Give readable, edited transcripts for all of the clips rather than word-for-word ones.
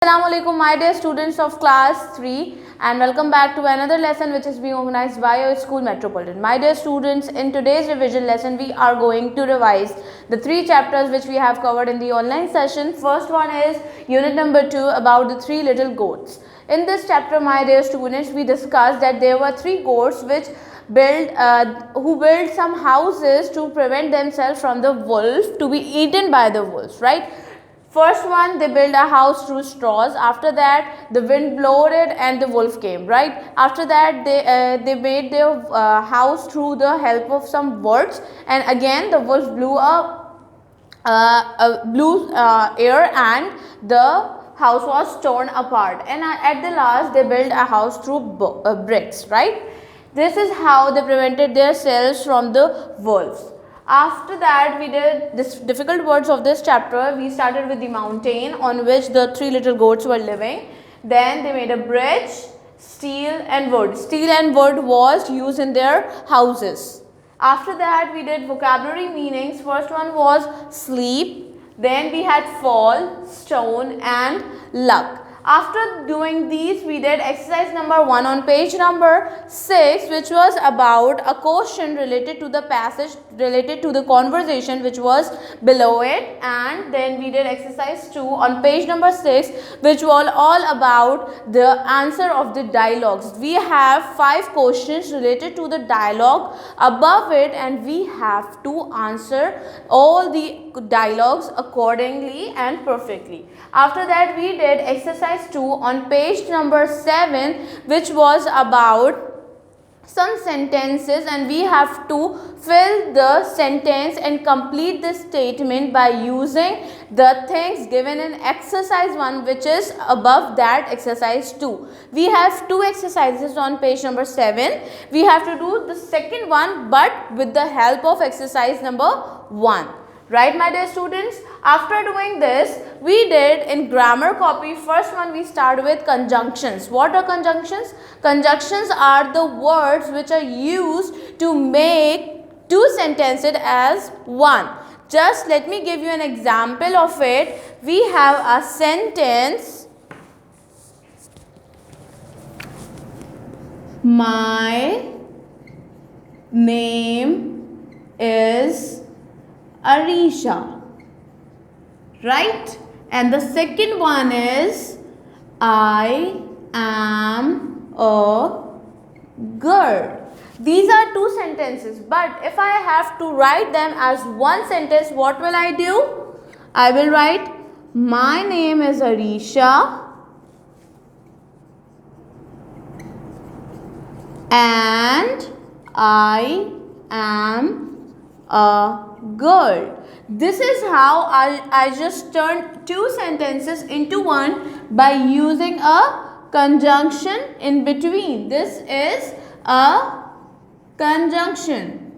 Assalamualaikum, my dear students of class 3, and welcome back to another lesson which is being organized by your school Metropolitan. My dear students, in today's revision lesson we are going to revise the 3 chapters which we have covered in the online session. First one is unit number 2 about the 3 little goats. In this chapter, my dear students, we discussed that there were 3 goats which who built some houses to prevent themselves from the wolf to be eaten by the wolves, right? First one, they built a house through straws. After that, the wind blowed it and the wolf came, right? After that, they made their house through the help of some words, and again the wolf blew air and the house was torn apart. And at the last, they built a house through bricks, right? This is how they prevented themselves from the wolves. After that, we did this difficult words of this chapter. We started with the mountain on which the 3 little goats were living. Then they made a bridge, steel and wood. Steel and wood was used in their houses. After that, we did vocabulary meanings. First one was sleep. Then we had fall, stone and luck. After doing these, we did exercise number 1 on page number 6, which was about a question related to the passage, related to the conversation which was below it. And then we did exercise 2 on page number 6, which was all about the answer of the dialogues. We have 5 questions related to the dialogue above it, and we have to answer all the dialogues accordingly and perfectly. After that, we did exercise 2 on page number 7, which was about some sentences, and we have to fill the sentence and complete the statement by using the things given in exercise 1, which is above that exercise 2. We have 2 exercises on page number 7. We have to do the second one but with the help of exercise number 1. Right, my dear students? After doing this, we did in grammar copy. First one, we start with conjunctions. What are conjunctions? Conjunctions are the words which are used to make 2 sentences as one. Just let me give you an example of it. We have a sentence. My name is Arisha, right? And the second one is I am a girl. These are 2 sentences, but if I have to write them as one sentence, what will I do? I will write my name is Arisha and I am a girl. This is how I just turned 2 sentences into one by using a conjunction in between. This is a conjunction.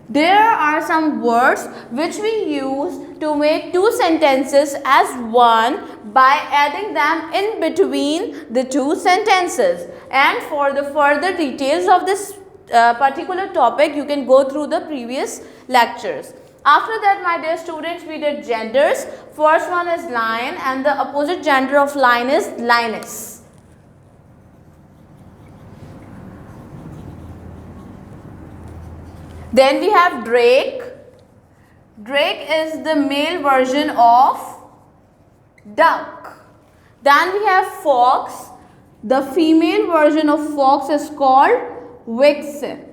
There are some words which we use to make 2 sentences as one by adding them in between the 2 sentences. And for the further details of this particular topic, you can go through the previous lectures. After that, my dear students, we did genders. First one is lion, and the opposite gender of lion is lioness. Then we have drake. Drake is the male version of duck. Then we have fox. The female version of fox is called vixen.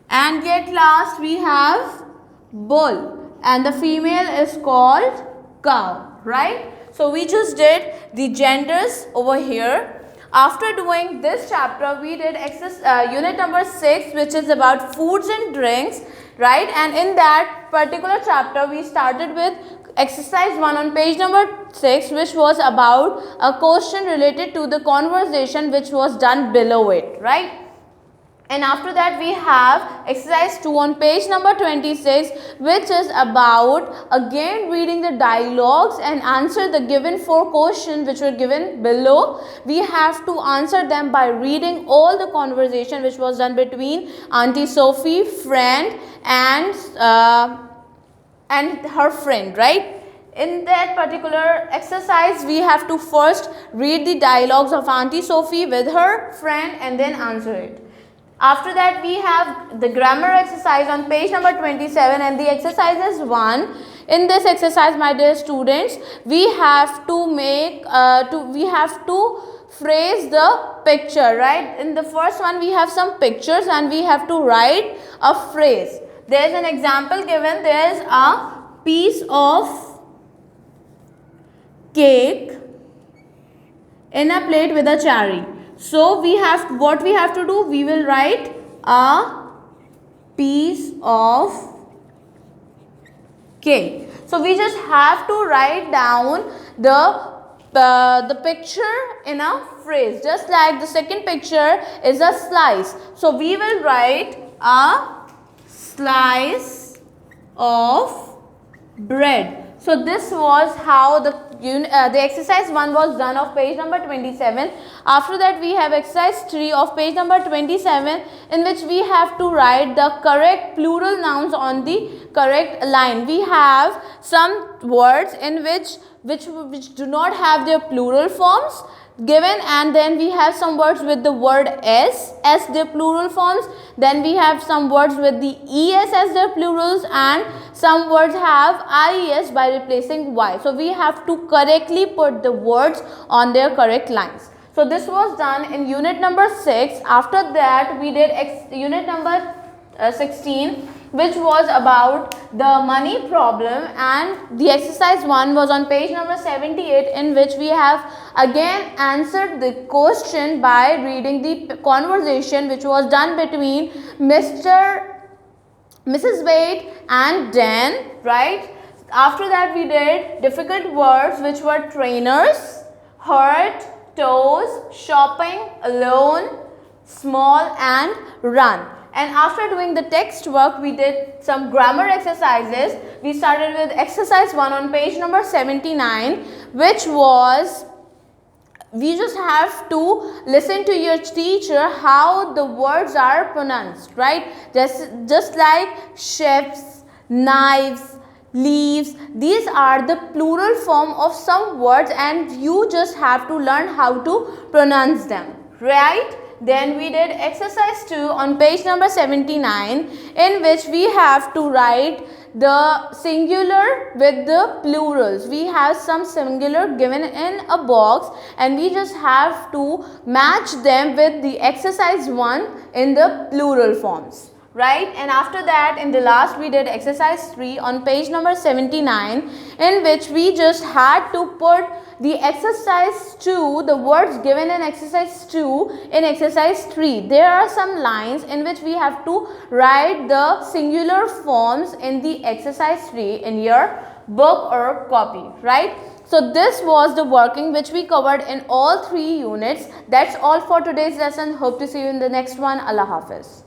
And yet last we have bull, and the female is called cow, right? So we just did the genders over here. After doing this chapter, we did unit number 6, which is about foods and drinks, right? And in that particular chapter, we started with exercise 1 on page number 6, which was about a question related to the conversation which was done below it, right? And after that, we have exercise 2 on page number 26, which is about again reading the dialogues and answer the given 4 questions which were given below. We have to answer them by reading all the conversation which was done between Auntie Sophie, friend, and her friend, right? in that particular exercise, we have to first read the dialogues of Auntie Sophie with her friend and then answer it. After that, we have the grammar exercise on page number 27, and the exercise is 1. In this exercise, my dear students, we have to phrase the picture, right? In the first one, we have some pictures and we have to write a phrase. There is an example given. There is a piece of cake in a plate with a cherry. So what we have to do, we will write a piece of cake. So we just have to write down the picture in a phrase, just like the second picture is a slice. So we will write a slice of bread. So this was how the exercise 1 was done of page number 27. After that, we have exercise 3 of page number 27, in which we have to write the correct plural nouns on the correct line. We have some words in which do not have their plural forms given, and then we have some words with the word s as their plural forms. Then we have some words with the es as their plurals, and some words have ies by replacing y. So we have to correctly put the words on their correct lines. So this was done in unit number 6. After that, we did unit number 16, which was about the money problem, and the exercise 1 was on page number 78, in which we have again answered the question by reading the conversation which was done between Mrs. Wade and Dan, right? After that, we did difficult words which were trainers, hurt, toes, shopping, alone, small and run. And after doing the text work, we did some grammar exercises. We started with exercise 1 on page number 79, which was, we just have to listen to your teacher how the words are pronounced, right? Just like chefs, knives, leaves, these are the plural form of some words, and you just have to learn how to pronounce them, right? Then we did exercise 2 on page number 79, in which we have to write the singular with the plurals. We have some singular given in a box, and we just have to match them with the exercise 1 in the plural forms, right? And after that, in the last, we did exercise 3 on page number 79, in which we just had to put the exercise 2, the words given in exercise 2 in exercise 3. There are some lines in which we have to write the singular forms in the exercise 3 in your book or copy, right? So this was the working which we covered in all 3 units. That's all for today's lesson. Hope to see you in the next one. Allah Hafiz.